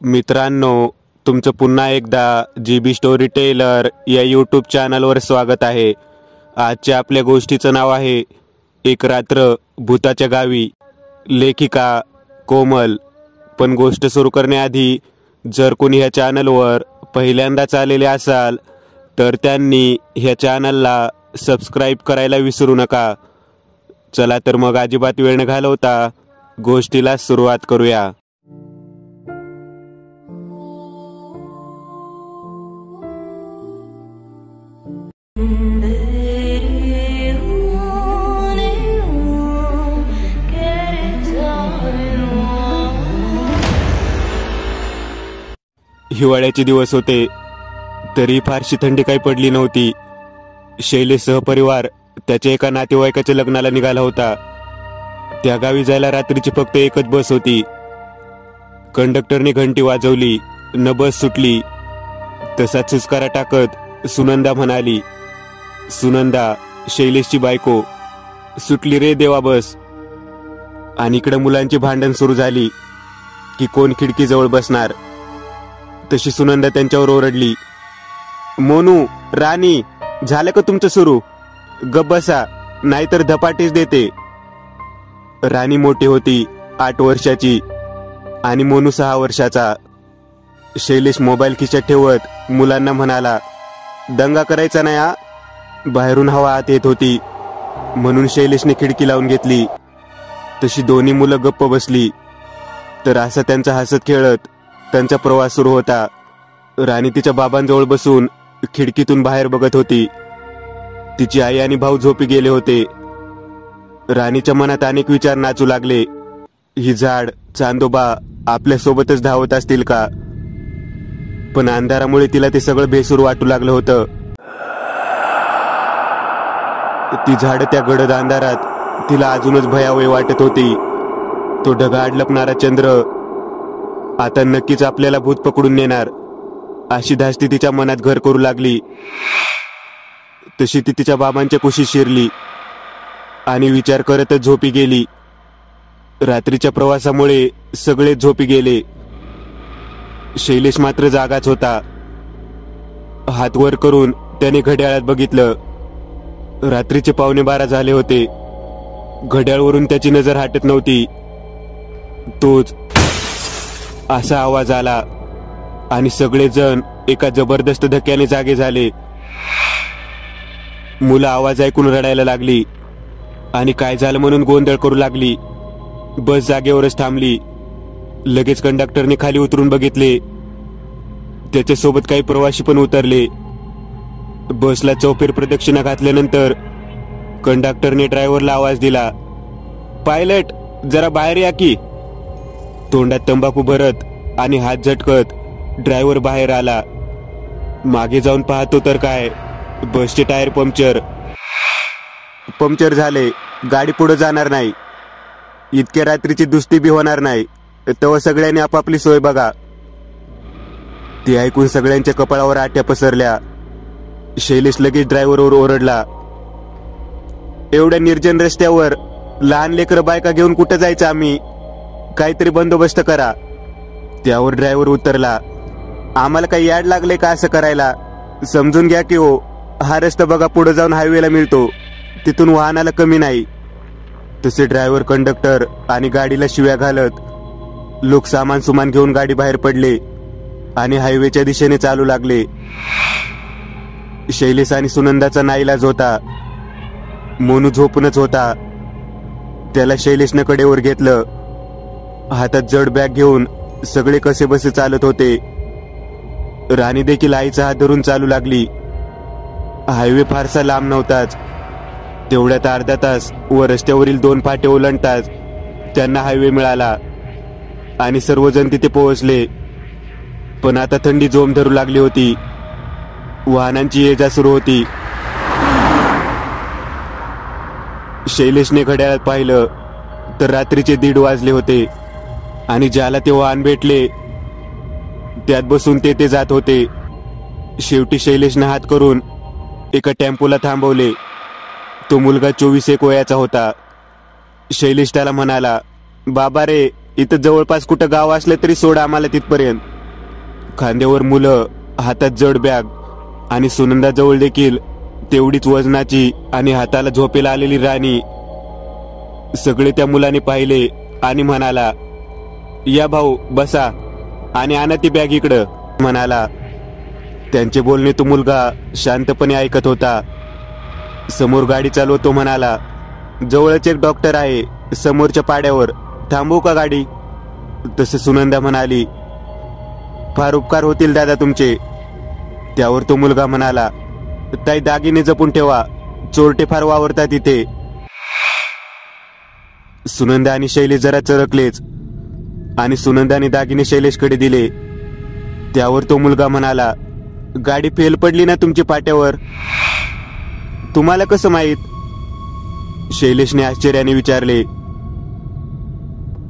मित्रांनो, तुमचं पुन्हा एकदा GB स्टोरी टेलर या यूट्यूब चॅनलवर स्वागत आहे। आजच्या आपल्या गोष्टीचं नाव आहे एक रात्र भूताच्या गावी। लेखिका कोमल। पण गोष्ट सुरू करण्याआधी जर कोणी ह्या चॅनलवर पहिल्यांदाच आलेले असाल तर त्यांनी ह्या चॅनलला सबस्क्राइब करायला विसरू नका। चला तर मग अजिबात वेळ न घालवता गोष्टीला सुरुवात करूया। हिवाळ्याचे दिवस होते, तरी फारशी थंडी काही पडली नव्हती। शैलेश सहपरिवार त्याच्या एका नातेवाईकाच्या लग्नाला निघाला होता। त्या गावी जायला रात्रीची फक्त एकच बस होती। कंडक्टरने घंटी वाजवली न बस सुटली। तसाच सुस्कारा टाकत सुनंदा म्हणाली, सुनंदा शैलेशची बायको, सुटली रे देवा बस। आणि इकडे मुलांची भांडण सुरू झाली की कोण खिडकीजवळ बसणार। तशी सुनंदा त्यांच्यावर ओरडली, मोनू, राणी, झालं का तुमचं सुरू? गप बसा, नाहीतर धपाटीच देते। राणी मोठी होती, 8 वर्षाची, आणि मोनू 6 वर्षाचा। शैलेश मोबाईल खिशात ठेवत मुलांना म्हणाला, दंगा करायचा नाही हा। बाहेरून हवा आत येत होती म्हणून शैलेशने खिडकी लावून घेतली। तशी दोन्ही मुलं गप्प बसली। तर असं त्यांचा हसत खेळत त्यांचा प्रवास सुरू होता। राणी तिच्या बाबांजवळ बसून खिडकीतून बाहेर बघत होती। तिची आई आणि भाऊ झोपी गेले होते। राणीच्या मनात अनेक विचार नाचू लागले। ही झाड, चांदोबा आपल्या सोबतच धावत असतील का? पण अंधारामुळे तिला ते सगळं बेसूर वाटू लागलं होतं। ती झाड त्या गडद अंधारात तिला अजूनच भयावह वाटत होती। तो ढगाळ लपणारा चंद्र आता नक्कीच आपल्याला भूत पकडून नेणार, अशी धास्ती तिच्या मनात घर करू लागली। तशी ती तिच्या बाबांच्या कुशीत शिरली आणि विचार करतच झोपी गेली। रात्रीच्या प्रवासामुळे सगळे झोपी गेले। शैलेश मात्र जागाच होता। हात वर करून त्याने घड्याळात बघितलं। रात्रीचे 11:15 झाले होते। घड्याळवरून त्याची नजर हटत नव्हती। तोच असा आवाज आला आणि सगळेजण एका जबरदस्त धक्क्याने जागे झाले। मुलं आवाज ऐकून रडायला लागली आणि काय झालं म्हणून गोंधळ करू लागली। बस जागेवरच थांबली। लगेच कंडक्टरने खाली उतरून बघितले। त्याच्यासोबत काही प्रवासी पण उतरले। बसला चौफेर प्रदक्षिणा घातल्यानंतर कंडक्टरने ड्रायव्हरला आवाज दिला, पायलट जरा बाहेर या की। तोंडात तंबाखू भरत आणि हात झटकत ड्रायव्हर बाहेर आला। मागे जाऊन पाहतो तर काय, बसचे टायर पंक्चर झाले। गाडी पुढे जाणार नाही। इतक्या रात्रीची दुस्ती बी होणार नाही, तेव्हा सगळ्यांनी आपापली सोय बघा। ते ऐकून सगळ्यांच्या कपाळावर आट्या पसरल्या। शैलेश लगेच ड्रायव्हरवर ओरडला, एवढ्या निर्जन रस्त्यावर लहान लेकरं बायका घेऊन कुठं जायचं आम्ही? काहीतरी बंदोबस्त करा। त्यावर ड्रायव्हर उतरला, आम्हाला काही याड लागले का असं करायला? समजून घ्या की हो, हा रस्ता बघा पुढे जाऊन हायवेला मिळतो, तिथून वाहनाला कमी नाही। तसे ड्रायव्हर, कंडक्टर आणि गाडीला शिव्या घालत लोक सामान सुमान घेऊन गाडी बाहेर पडले आणि हायवेच्या दिशेने चालू लागले। शैलेश आणि सुनंदाचा नाईलाज होता। मोनू झोपूनच होता। त्याला शैलेशने कडेवर घेतलं। हातात जड बॅग घेऊन सगळे कसे बसे चालत होते। राणी देखील आईचा हात धरून चालू लागली। हायवे फारसा लांब नव्हताच। तेवढ्यात अर्धा तास व रस्त्यावरील 2 फाटे ओलांडताच त्यांना हायवे मिळाला आणि सर्वजण तिथे पोहोचले। पण आता थंडी जोम धरू लागली होती। वाहनांची ये जा सुरू होती। शैलेशने घड्याळात पाहिलं तर रात्रीचे 1:30 वाजले होते आणि ज्याला ते वाहन भेटले त्यात बसून ते जात होते। शेवटी शैलेशने हात करून एका टेम्पोला थांबवले। तो मुलगा 24 वयाचा होता। शैलेश त्याला म्हणाला, बाबा रे, इथं जवळपास कुठं गाव असलं तरी सोड आम्हाला तिथपर्यंत। खांद्यावर मुलं, हातात जड बॅग आणि सुनंदाजवळ देखील तेवढीच वजनाची आणि हाताला झोपेला आलेली राणी. सगळे त्या मुलाने पाहिले आणि म्हणाला, या भाऊ बसा आणि आणा ती बॅग इकडं म्हणाला. त्यांचे बोलणे तो मुलगा शांतपणे ऐकत होता. समोर गाडी चालवतो म्हणाला, जवळच एक डॉक्टर आहे समोरच्या पाड्यावर, थांबवू का गाडी? तसे सुनंदा म्हणाली, फार उपकार होतील दादा तुमचे. त्यावर तो मुलगा म्हणाला, ताई दागिने जपून ठेवा, चोरटे फार वावरतात इथे. सुनंदा आणि शैलेश जरा चरकलेच आणि सुनंदाने दागिने शैलेशकडे दिले. त्यावर तो मुलगा म्हणाला, गाडी फेल पडली ना तुमची पाट्यावर? तुम्हाला कसं माहीत? शैलेशने आश्चर्याने विचारले.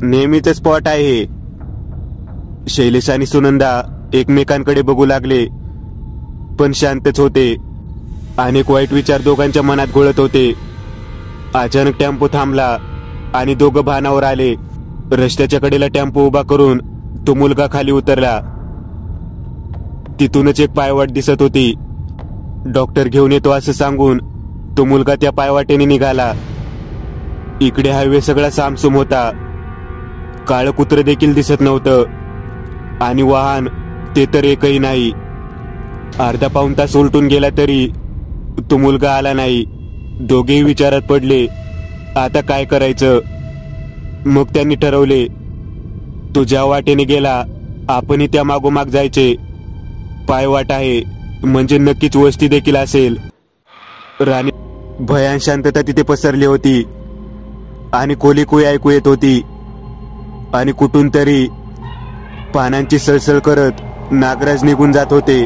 नेहमीच स्पॉट आहे. शैलेश आणि सुनंदा एकमेकांकडे बघू लागले, पण शांतच होते. अनेक वाईट विचार दोघांच्या मनात घोळत होते. अचानक टेम्पो थांबला आणि दोघं भानावर आले. रस्त्याच्या कडेला टेम्पो उभा करून तो मुलगा खाली उतरला. तिथूनच एक पायवाट दिसत होती. डॉक्टर घेऊन येतो असं सांगून तो मुलगा त्या पायवाटेने निघाला. इकडे हायवे सगळा सामसूम होता. काळं कुत्रं देखील दिसत नव्हतं आणि वाहन ते तर एकही नाही. अर्धा पाऊण तास उलटून गेला तरी तो मुलगा आला नाही. दोघेही विचारात पडले, आता काय करायचं? मग त्यांनी ठरवले, तो ज्या वाटेने गेला आपणही त्या मागोमाग जायचे. पायवाट आहे म्हणजे नक्कीच वस्ती देखील असेल. राणी भयान शांतता तिथे पसरली होती आणि कोलीकोई ऐकू येत होती आणि कुठून तरी पानांची सळसळ करत नागराज निघून जात होते.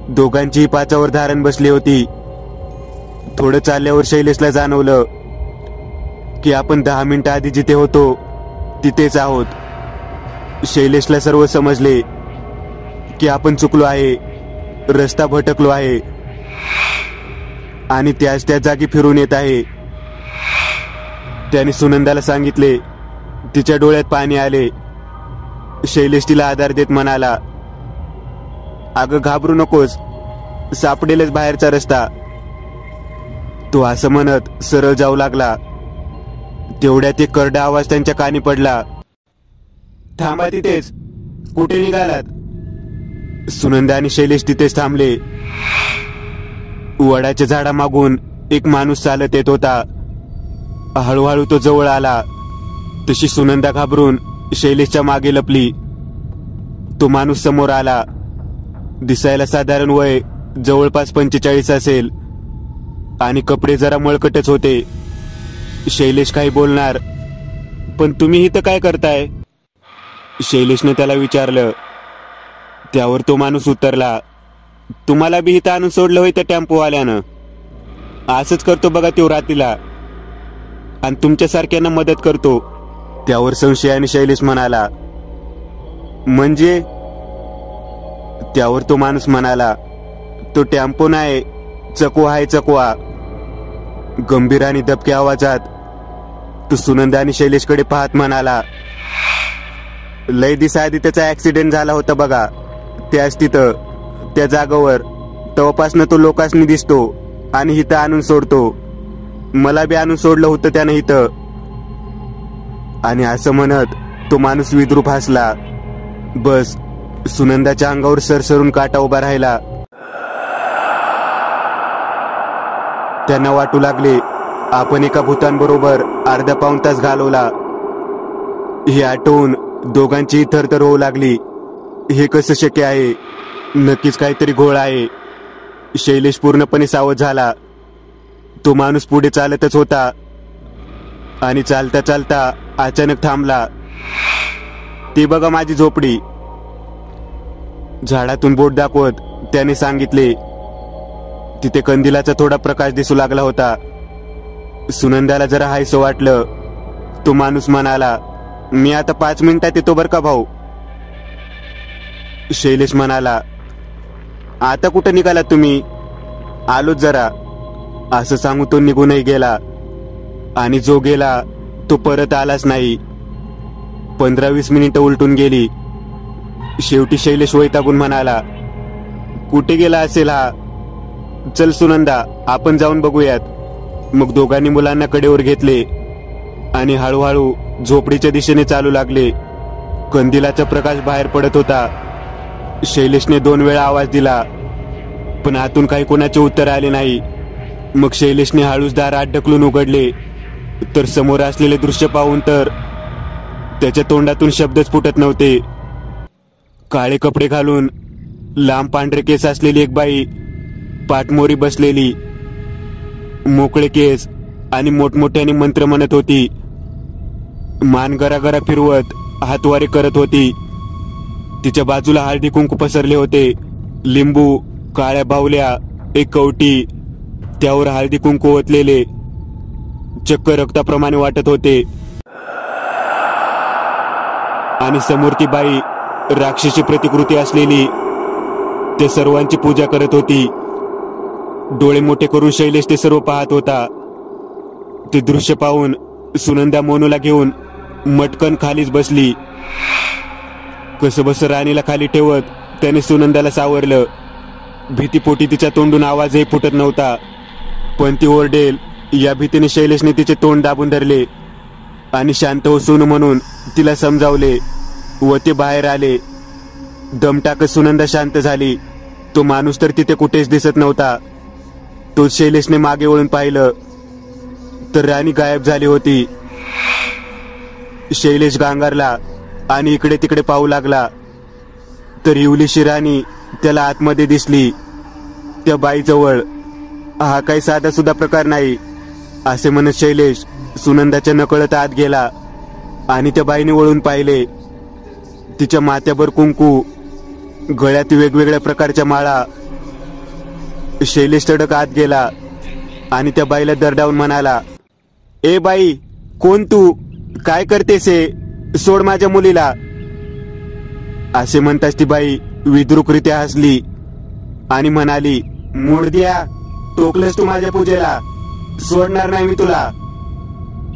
दोघांचीही पाचावर धारण बसली होती. थोडं चालल्यावर शैलेशला जाणवलं की आपण 10 मिनिटं आधी जिथे होतो तिथेच आहोत. शैलेशला सर्व समजले की आपण चुकलो आहे, रस्ता भटकलो आहे आणि त्याच त्या जागी फिरून येत आहे. त्याने सुनंदाला सांगितले. तिच्या डोळ्यात पाणी आले. शैलेश तिला आधार देत म्हणाला, अगं घाबरू नकोस, सापडेलच बाहेरचा रस्ता. तो असं म्हणत सरळ जाऊ लागला. तेवढ्यात एक करडा आवाज त्यांच्या कानी पडला. थांबा तिथेच, कुठे निघालात? सुनंदा आणि शैलेश तिथेच थांबले. वडाच्या झाडामागून एक माणूस चालत येत होता. हळूहळू तो जवळ आला. तशी सुनंदा घाबरून शैलेशच्या मागे लपली. तो माणूस समोर आला. दिसायला साधारण वय जवळपास 45 असेल आणि कपडे जरा मळकटच होते. शैलेश काही बोलणार, पण तुम्ही इथं काय करताय? शैलेशने त्याला विचारलं. त्यावर तो माणूस उत्तरला, तुम्हाला बी इथं आणून सोडलं होय त्या टेम्पोवाल्यानं. असंच करतो बघा तो रात्रीला आणि तुमच्यासारख्यांना मदत करतो. त्यावर संशयाने शैलेश म्हणाला, म्हणजे? त्यावर तो माणूस म्हणाला, तो टेम्पो नाही, चकवा आहे चकवा. गंभीर आणि दबक्या आवाजात तो सुनंदा आणि शैलेशकडे पाहत म्हणाला, लय दिवसाआधी त्याचा ऍक्सिडेंट झाला होता बघा, त्याच तिथं त्या जागेवर. तेव्हापासनं तो लोकांनी दिसतो आणि इथं आणून सोडतो. मला बी आणून सोडलं होतं त्यानं इथं. आणि असं म्हणत तो माणूस विद्रूप हसला. बस सुनंदाच्या अंगावर सरसरून काटा उभा राहिला. त्यांना वाटू लागले आपण एका भूतांबरोबर अर्धा पाऊण तास घालवला. हे आठवून दोघांची थरथर होऊ लागली. हे कसं शक्य आहे? नक्कीच काहीतरी घोळ आहे. शैलेश पूर्णपणे सावध झाला. तो माणूस पुढे चालतच होता आणि चालता चालता अचानक थांबला. ती बघा माझी झोपडी. झाडातून बोट दाखवत त्याने सांगितले. तिथे कंदिलाचा थोडा प्रकाश दिसू लागला होता. सुनंदाला जरा हायसं वाटलं. तो माणूस म्हणाला, मी आता 5 मिनिटात येतो बर का भाऊ. शैलेश म्हणाला, आता कुठं निघाला तुम्ही? आलोच जरा. असं सांगून तो निघूनही गेला आणि जो गेला तो परत आलाच नाही. 15-20 मिनिटं उलटून गेली. शेवटी शैलेश वैतागून म्हणाला, कुठे गेला असेल हा? चल सुनंदा, आपण जाऊन बघूयात. मग दोघांनी मुलांना कडेवर घेतले आणि हळूहळू झोपडीच्या दिशेने चालू लागले. कंदिलाचा प्रकाश बाहेर पडत होता. शैलेशने 2 वेळा आवाज दिला, पण आतून काही कोणाचे उत्तर आले नाही. मग शैलेशने हळूच दार आत ढकलून उघडले, तर समोर असलेले दृश्य पाहून तर त्याच्या तोंडातून शब्दच फुटत नव्हते. काळे कपडे घालून लांब पांढरे केस असलेली एक बाई पाठमोरी बसलेली, मोकळे केस आणि मोठमोठ्याने मंत्र म्हणत होती. मान गरागरा फिरवत हातवारे करत होती. तिच्या बाजूला हळदी कुंकू पसरले होते. लिंबू, काळ्या बाहुल्या, एक कवटी, त्यावर हळदी कुंकू ओतलेले, चक्क रक्ताप्रमाणे वाटत होते. आणि समोर ती बाई राक्षसी प्रतिकृती असलेली ते सर्वांची पूजा करत होती. डोळे मोठे करून शैलेश ते सर्व पाहत होता. ते दृश्य पाहून सुनंदा मोनूला घेऊन मटकन खालीच बसली. कसंबसं राणीला खाली ठेवत त्याने सुनंदाला सावरलं. भीतीपोटी तिच्या तोंडून आवाजही फुटत नव्हता, पण ती ओरडेल या भीतीने शैलेशने तिचे तोंड दाबून धरले आणि शांत हो सुनू म्हणून तिला समजावले व ते बाहेर आले. दम टाकत सुनंदा शांत झाली. तो माणूस तर तिथे कुठेच दिसत नव्हता. तो शैलेशने मागे वळून पाहिलं तर राणी गायब झाली होती. शैलेश गांगारला आणि इकडे तिकडे पाहू लागला, तर इवलीशी राणी त्याला आतमध्ये दिसली, त्या बाईजवळ. हा काही साधा सुद्धा प्रकार नाही असे म्हणत शैलेश सुनंदाच्या नकळत आत गेला आणि त्या बाईने वळून पाहिले. तिच्या माथ्यावर कुंकू, गळ्यात वेगवेगळ्या प्रकारच्या माळा. शैलेश तडक आत गेला आणि त्या बाईला दरडावून म्हणाला, ए बाई, कोण तू? काय करतेस हे? सोड माझ्या मुलीला. असे म्हणताच ती बाई विद्रुपरित्या हसली आणि म्हणाली, मूडद्या, टोकलंस तू माझ्या पूजेला, सोडणार नाही मी तुला.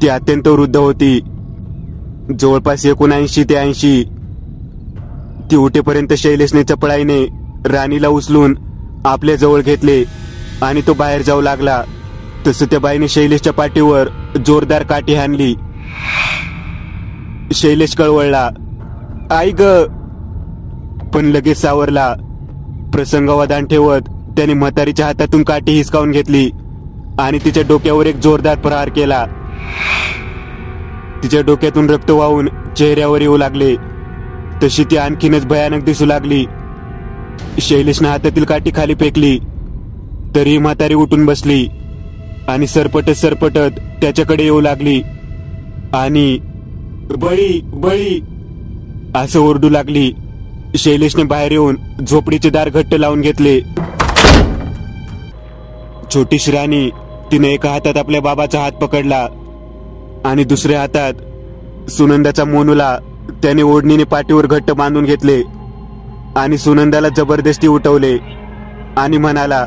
ती अत्यंत वृद्ध होती, जवळपास 79 ते 80. ती उठेपर्यंत शैलेशने चपळाईने राणीला उचलून आपल्या जवळ घेतले आणि तो बाहेर जाऊ लागला. तसं त्या बाईने शैलेशच्या पाठीवर जोरदार काठी हाणली. शैलेश कळवळला, आई ग, पण लगेच सावरला. प्रसंगावधान ठेवत त्याने म्हातारीच्या हातातून काठी हिसकावून घेतली आणि तिच्या डोक्यावर एक जोरदार प्रहार केला. तिच्या डोक्यातून रक्त वाहून चेहऱ्यावर येऊ लागले. तशी ती आणखीनच भयानक दिसू लागली. शैलेशने हातातील काठी खाली फेकली तरी म्हातारी उठून बसली आणि सरपटत त्याच्याकडे येऊ लागली आणि बळी बळी असं ओरडू लागली. शैलेशने बाहेर येऊन झोपडीचे दार घट्ट लावून घेतले. छोटीशी राणी तिने एका हातात आपल्या बाबाचा हात पकडला आणि दुसऱ्या हातात सुनंदाचा मोनूला त्याने ओढणीने पाठीवर घट्ट बांधून घेतले आणि सुनंदाला जबरदस्ती उठवले आणि म्हणाला,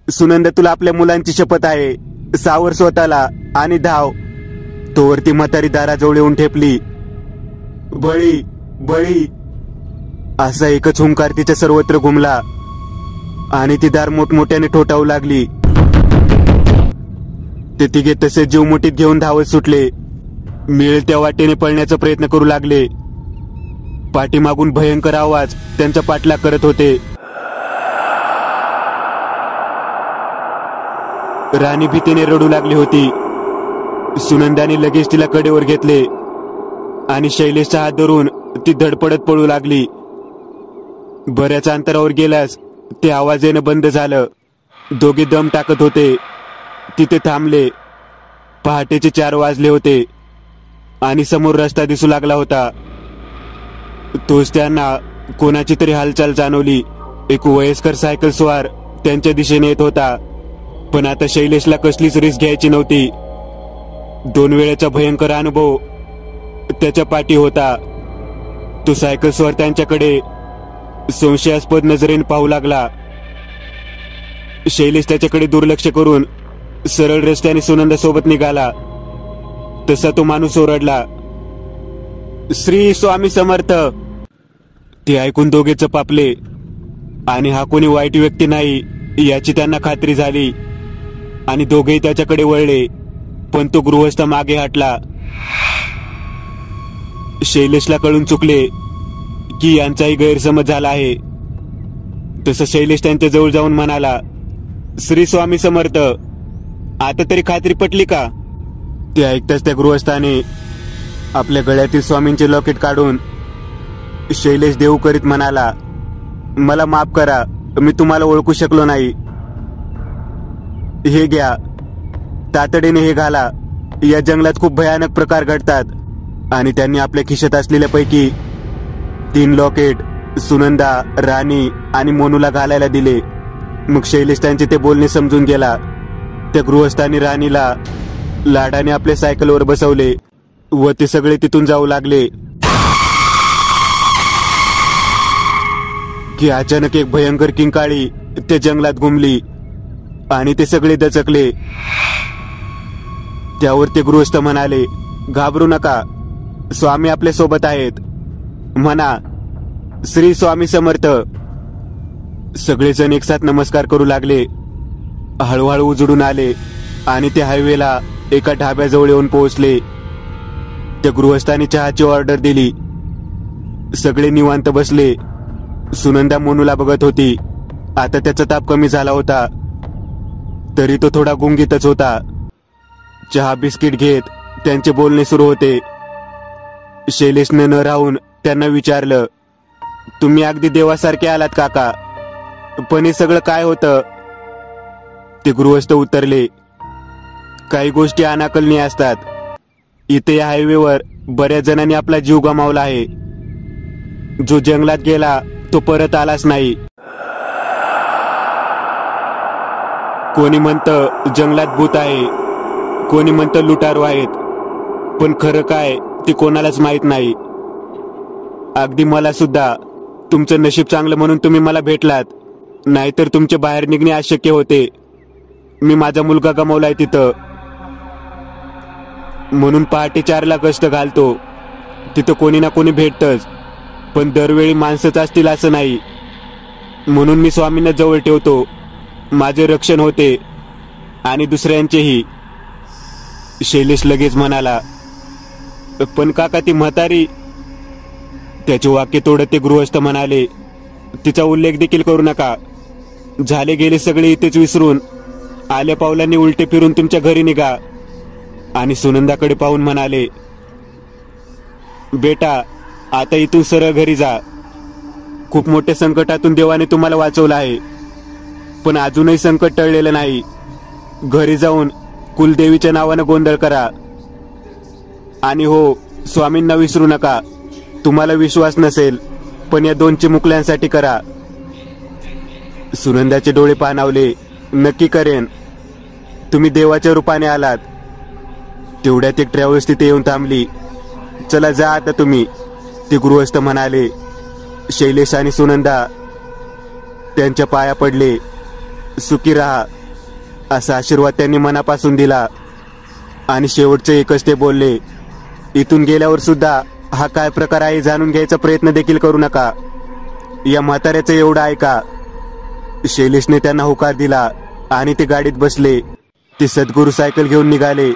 सुनंदा, तुला आपल्या मुलांची शपथ आहे, सावर स्वतःला आणि धाव. तोवर ती म्हातारी दाराजवळ येऊन ठेपली. बळी बळी असा एकच हुंकार तिच्या सर्वत्र घुमला आणि ती दार मोठमोठ्याने ठोठावू लागली. ते तिघे तसे जीव मुठीत घेऊन धावत सुटले. मिळेल त्या वाटेने पळण्याचा प्रयत्न करू लागले. पाठीमागून भयंकर आवाज त्यांचा पाठलाग करत होते. राणी भीतीने रडू लागली होती. सुनंदाने लगेच तिला कडेवर घेतले आणि शैलेशचा हात धरून ती धडपडत पळू लागली. बऱ्याच अंतरावर गेल्यास ते आवाज येणं बंद झालं. दोघे दम टाकत होते. तिथे थांबले. पहाटेचे 4 वाजले होते आणि समोर रस्ता दिसू लागला होता. तोच त्यांना कोणाची तरी हालचाल जाणवली. एक वयस्कर सायकल स्वार त्यांच्या दिशेने येत होता, पण आता शैलेशला कसलीच रिस्क घ्यायची नव्हती. 2 वेळेचा भयंकर अनुभव त्याच्या पाठी होता. तो सायकल स्वार त्यांच्याकडे संशयास्पद नजरेने पाहू लागला. शैलेश त्याच्याकडे दुर्लक्ष करून सरळ रस्त्याने सुनंदा सोबत निघाला. तसा तो माणूस ओरडला, श्री स्वामी समर्थ. ते ऐकून दोघे चपापले आणि हा कोणी वाईट व्यक्ती नाही याची त्यांना खात्री झाली आणि दोघेही त्याच्याकडे वळले, पण तो गृहस्थ मागे हटला. शैलेशला कळून चुकले की यांचाही गैरसमज झाला आहे. तसं शैलेश त्यांच्या जवळ जाऊन म्हणाला, श्री स्वामी समर्थ, आता तरी खात्री पटली का? ते ऐकताच त्या गृहस्थाने आपल्या गळ्यातील स्वामींचे लॉकेट काढून शैलेश देऊ करीत म्हणाला, मला माफ करा, मी तुम्हाला ओळखू शकलो नाही. हे घ्या, तातडीने हे घाला, या जंगलात खूप भयानक प्रकार घडतात. आणि त्यांनी आपल्या खिशात असलेल्या पैकी 3 लॉकेट सुनंदा, राणी आणि मोनूला घालायला दिले. मग शैलेश त्यांचे ते बोलणे समजून गेला. त्या गृहस्थांनी राणीला लाडाने आपल्या सायकलवर बसवले व ते सगळे तिथून जाऊ लागले की अचानक एक भयंकर किंकाळी त्या जंगलात घुमली आणि ते सगळे दचकले. त्यावर ते गृहस्थ म्हणाले, घाबरू नका, स्वामी आपल्या सोबत आहेत, म्हणा श्री स्वामी समर्थ. सगळेजण एकसाथ नमस्कार करू लागले. हळूहळू उजडून आले आणि ते हायवेला एका ढाब्याजवळ येऊन पोहोचले. त्या गृहस्थांनी चहाची ऑर्डर दिली. सगळे निवांत बसले. सुनंदा मोनूला बघत होती. आता त्याचा ताप कमी झाला होता, तरी तो थोडा गुंगीतच होता. चहा बिस्किट घेत त्यांचे बोलणे सुरू होते. शैलेशने न राहून त्यांना विचारलं, तुम्ही अगदी देवासारखे आलात काका, पण हे सगळं काय होतं? ते गृहस्थ उत्तरले, काही गोष्टी अनाकलनीय असतात. इथे या हायवेवर बऱ्याच जणांनी आपला जीव गमावला आहे. जो जंगलात गेला तो परत आलाच नाही. कोणी म्हणतं जंगलात भूत आहे, कोणी म्हणतं लुटारू आहेत, पण खरं काय ते कोणालाच माहित नाही. अगदी मला सुद्धा. तुमचं नशीब चांगलं म्हणून तुम्ही मला भेटलात, नाहीतर तुमचे बाहेर निघणे अशक्य होते. मी माझा मुलगा गमावलाय तिथं, म्हणून पहाटे 4ला गस्त घालतो. तिथं कोणी ना कोणी भेटतंच, पण दरवेळी माणसंच असतील असं नाही. म्हणून मी स्वामींना जवळ ठेवतो. माझे रक्षण होते आणि दुसऱ्यांचेही. शैलेश लगेच म्हणाला, पण काका ती म्हातारी? त्याचे वाक्य तोडत ते गृहस्थ म्हणाले, तिचा उल्लेख देखील करू नका. झाले गेले सगळे इथेच विसरून आल्या पावलांनी उलटे फिरून तुमच्या घरी निघा. आणि सुनंदाकडे पाहून म्हणाले, बेटा आता इथून सरळ घरी जा. खूप मोठ्या संकटातून देवाने तुम्हाला वाचवलं आहे, पण अजूनही संकट टळलेलं नाही. घरी जाऊन कुलदेवीच्या नावानं गोंधळ करा. आणि हो, स्वामींना विसरू नका. तुम्हाला विश्वास नसेल, पण या 2 चिमुकल्यांसाठी करा. सुनंदाचे डोळे पाणावले. नक्की करेन. तुम्ही देवाच्या रूपाने आलात. तेवढ्यात एक ट्रॅव्हल्स तिथे येऊन थांबली. चला जा आता तुम्ही, ते गृहस्थ म्हणाले. शैलेश आणि सुनंदा त्यांच्या पाया पडले. सुखी राहा असा आशीर्वाद त्यांनी मनापासून दिला. आणि शेवटचे एकच ते बोलले, इथून गेल्यावर सुद्धा हा काय प्रकार आहे जाणून घ्यायचा प्रयत्न देखील करू नका. या म्हाताऱ्याचं एवढं ऐका. शैलेशने त्यांना होकार दिला आणि ते गाडीत बसले. ते सद्गुरू सायकल घेऊन निघाले.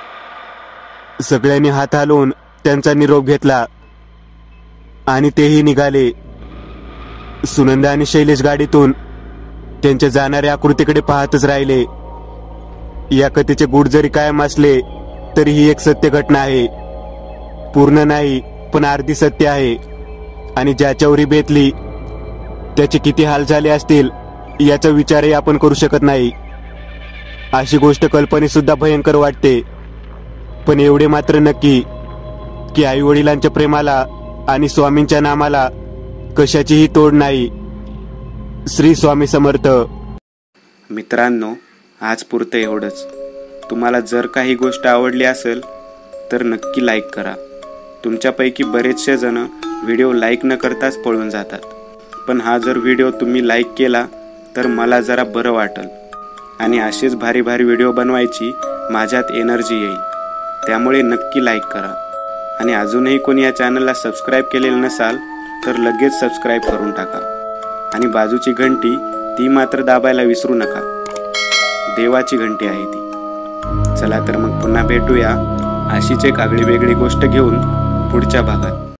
सगळ्यांनी हात हलवून त्यांचा निरोप घेतला आणि तेही निघाले. सुनंदा आणि शैलेश गाडीतून त्यांच्या जाणाऱ्या आकृतीकडे पाहतच राहिले. या कथेचे गूढ जरी कायम असले तरी ही एक सत्य घटना आहे. पूर्ण नाही, पण अर्धी सत्य आहे. आणि ज्याच्यावरही बेतली त्याचे किती हाल झाले असतील याचा विचारही आपण करू शकत नाही. अशी गोष्ट कल्पनेत सुद्धा भयंकर वाटते, पण एवढे मात्र नक्की की आई वडिलांच्या प्रेमाला आणि स्वामींच्या नामाला कशाचीही तोड नाही. श्री स्वामी समर्थ. मित्रांनो, आज पुरतं एवढंच. तुम्हाला जर काही गोष्ट आवडली असेल तर नक्की लाईक करा. तुमच्यापैकी बरेचसे जण व्हिडिओ लाईक न करताच पळून जातात, पण हा जर व्हिडिओ तुम्ही लाईक केला तर मला जरा बरं वाटेल आणि असेच भारी भारी व्हिडिओ बनवायची माझ्यात एनर्जी येईल. त्यामुळे नक्की लाईक करा. आणि अजूनही कोणी या चॅनलला सबस्क्राईब केलेलं नसाल तर लगेच सबस्क्राईब करून टाका आणि बाजूची घंटी ती मात्र दाबायला विसरू नका. देवाची घंटी आहे ती. चला तर मग पुन्हा भेटूया अशीच एक आगळी वेगळी गोष्ट घेऊन पुढच्या भागात.